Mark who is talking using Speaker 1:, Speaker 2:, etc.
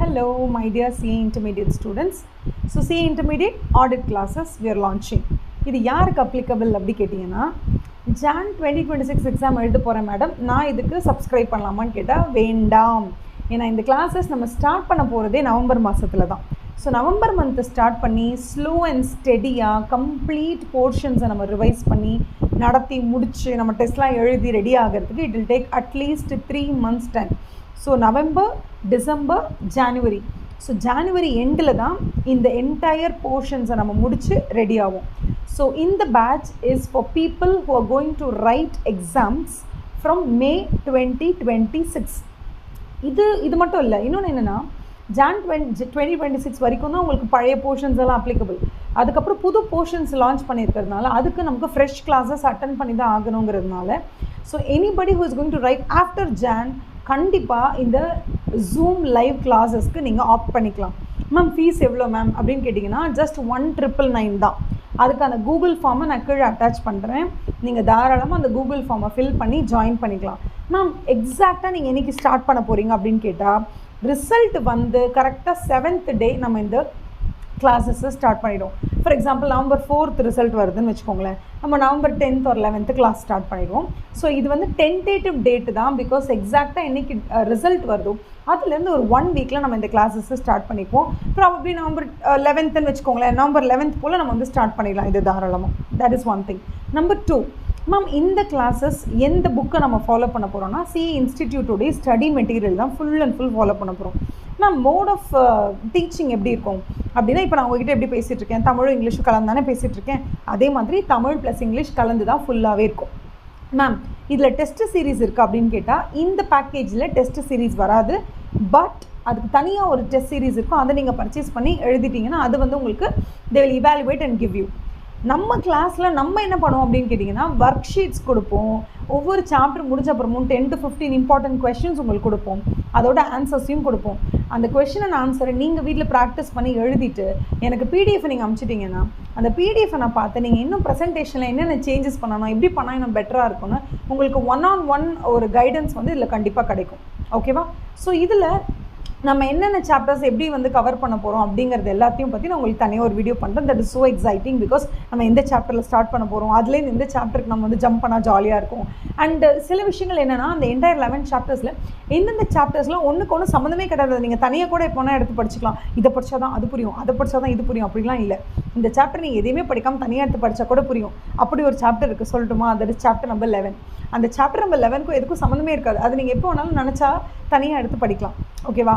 Speaker 1: Hello, my dear CA Intermediate students. So, CA Intermediate audit classes we are launching. இது யாருக்கு applicable அப்படி கேட்டிங்கன்னா Jan 2026 exam எழுத போகிறேன் மேடம், நான் இதுக்கு சப்ஸ்கிரைப் பண்ணலாமான்னு கேட்டால் வேண்டாம். ஏன்னா இந்த கிளாஸஸ் நம்ம ஸ்டார்ட் பண்ண போகிறதே நவம்பர் மாதத்தில் தான். ஸோ நவம்பர் மந்த்தை ஸ்டார்ட் பண்ணி ஸ்லோ அண்ட் ஸ்டெடியாக கம்ப்ளீட் போர்ஷன்ஸை நம்ம ரிவைஸ் பண்ணி நடத்தி முடித்து நம்ம டெஸ்ட்லாம் எழுதி ரெடி ஆகிறதுக்கு it will take at least 3 months time. So November, December, January. So January எண்டில் தான் இந்த என்டையர் போர்ஷன்ஸை நம்ம முடித்து ரெடி ஆகும். ஸோ இந்த batch is for people who are going to write exams from May 2026. இது மட்டும் இல்லை, இன்னொன்று என்னென்னா Jan 2026 வரைக்கும் தான் உங்களுக்கு பழைய போர்ஷன்ஸ் எல்லாம் அப்ளிகபிள். அதுக்கப்புறம் புது போர்ஷன்ஸ் லான்ச் பண்ணியிருக்கிறதுனால அதுக்கு நமக்கு ஃப்ரெஷ் கிளாஸஸ் அட்டன் பண்ணி தான் ஆகணுங்கிறதுனால so anybody who is going to write after John கண்டிப்பாக இந்த ஜூம் லைவ் கிளாஸஸ்க்கு நீங்கள் ஆப்ட் பண்ணிக்கலாம். மேம் ஃபீஸ் எவ்வளோ மேம் அப்படின்னு கேட்டிங்கன்னா ஜஸ்ட் 1999 தான். அதுக்கான கூகுள் ஃபார்மை நான் கீழே அட்டாச் பண்ணுறேன். நீங்கள் தாராளமாக அந்த கூகுள் ஃபார்மை ஃபில் பண்ணி ஜாயின் பண்ணிக்கலாம். மேம் எக்ஸாக்டாக நீங்கள் என்றைக்கு ஸ்டார்ட் பண்ண போகிறீங்க அப்படின்னு கேட்டால் ரிசல்ட் வந்து கரெக்டாக 7th டே நம்ம இந்த கிளாஸஸை ஸ்டார்ட் பண்ணிவிடுவோம். For example November 4th result வருதுன்னு வச்சுக்கோங்களேன், நம்ம November 10th or 11th class start பண்ணிடுவோம். ஸோ இது வந்து டென்டேட்டிவ் டேட்டு தான், பிகாஸ் எக்ஸாக்டாக என்றைக்கு ரிசல்ட் வருதோ அதுலேருந்து ஒரு 1 வீக்கில் நம்ம இந்த கிளாஸஸை ஸ்டார்ட் பண்ணிப்போம். ப்ராபப்ளி நவம்பர் 11th வச்சுக்கோங்களேன், நவம்பர் 11th போல் நம்ம வந்து ஸ்டார்ட் பண்ணிடலாம் இது தாராளமாக. That is one thing. Number 2, ma'am இந்த கிளாஸஸ் எந்த புக்கை நம்ம ஃபாலோ பண்ண போகிறோம்னா CA இன்ஸ்டிடியூட்டோடைய ஸ்டடி மெட்டீரியல் தான் ஃபுல் அண்ட் ஃபுல் ஃபாலோ பண்ண போகிறோம். மேம் மோட் ஆஃப் டீச்சிங் எப்படி இருக்கும் அப்படின்னா, இப்போ நான் உங்ககிட்ட எப்படி பேசிகிட்டு இருக்கேன், தமிழும் இங்கிலீஷும் கலந்து தானே பேசிகிட்டு இருக்கேன், அதே மாதிரி தமிழ் ப்ளஸ் இங்கிலீஷ் கலந்து தான் ஃபுல்லாகவே இருக்கும். மேம் இதில் டெஸ்ட் சீரீஸ் இருக்குது அப்படின்னு கேட்டால் இந்த பேக்கேஜில் டெஸ்ட் சீரீஸ் வராது. பட் அதுக்கு தனியாக ஒரு டெஸ்ட் சீரீஸ் இருக்கும், அதை நீங்கள் பர்ச்சேஸ் பண்ணி எழுதிட்டிங்கன்னா அது வந்து உங்களுக்கு they will evaluate and give you. நம்ம கிளாஸில் நம்ம என்ன பண்ணுவோம் அப்படின்னு கேட்டிங்கன்னா ஒர்க் ஷீட்ஸ் கொடுப்போம். ஒவ்வொரு சாப்டர் முடிச்ச அப்புறமும் 10 to 15 இம்பார்ட்டன்ட் கொஷின்ஸ் உங்களுக்கு கொடுப்போம், அதோட ஆன்சர்ஸையும் கொடுப்போம். அந்த கொஷின் அண்ட் ஆன்சரை நீங்கள் வீட்டில் ப்ராக்டிஸ் பண்ணி எழுதிட்டு எனக்கு பிடிஎஃப் நீங்கள் அனுப்பிச்சிட்டிங்கன்னா அந்த பிடிஎஃப்பை நான் பார்த்து நீங்கள் இன்னும் ப்ரெசன்டேஷனில் என்னென்ன சேஞ்சஸ் பண்ணணும், எப்படி பண்ணால் இன்னும் பெட்டராக இருக்கும்னு உங்களுக்கு 1-on-1 ஒரு கைடன்ஸ் வந்து இதில் கண்டிப்பாக கிடைக்கும். ஓகேவா? ஸோ இதில் நம்ம என்னென்ன சாப்டர்ஸ் எப்படி வந்து கவர் பண்ண போகிறோம் அப்படிங்கிறது எல்லாத்தையும் பற்றி நான் உங்களுக்கு தனியாக ஒரு வீடியோ பண்ணுறேன். That is so exciting, because நம்ம எந்த சாப்டரில் ஸ்டார்ட் பண்ண போகிறோம், அதுலேருந்து இந்த சாப்டருக்கு நம்ம வந்து ஜம்ப் பண்ணால் ஜாலியாக இருக்கும். அண்ட் சில விஷயங்கள் என்னென்னா அந்த என்டையர் 11 சாப்டர்ஸில் எந்தெந்த சாப்டர்ஸ்லாம் ஒன்றுக்கு ஒன்று சம்மந்தமே கிடையாது. நீங்கள் தனியாக கூட எப்போனா எடுத்து படிச்சுக்கலாம். இதை படித்தா தான் அது புரியும், அதை படித்தா தான் இது புரியும் அப்படிலாம் இல்லை. இந்த சாப்டர் நீங்கள் எதையுமே படிக்காமல் தனியாக எடுத்து படித்தா கூட புரியும். அப்படி ஒரு சாப்டர் இருக்குது, சொல்லட்டுமா? That is chapter number 11. அந்த சாப்டர் நம்பர் 11க்கும் எதுக்கும் சம்மந்தமே இருக்காது. அது நீங்கள் எப்போ வேணாலும் நினச்சா தனியாக எடுத்து படிக்கலாம். ஓகேவா?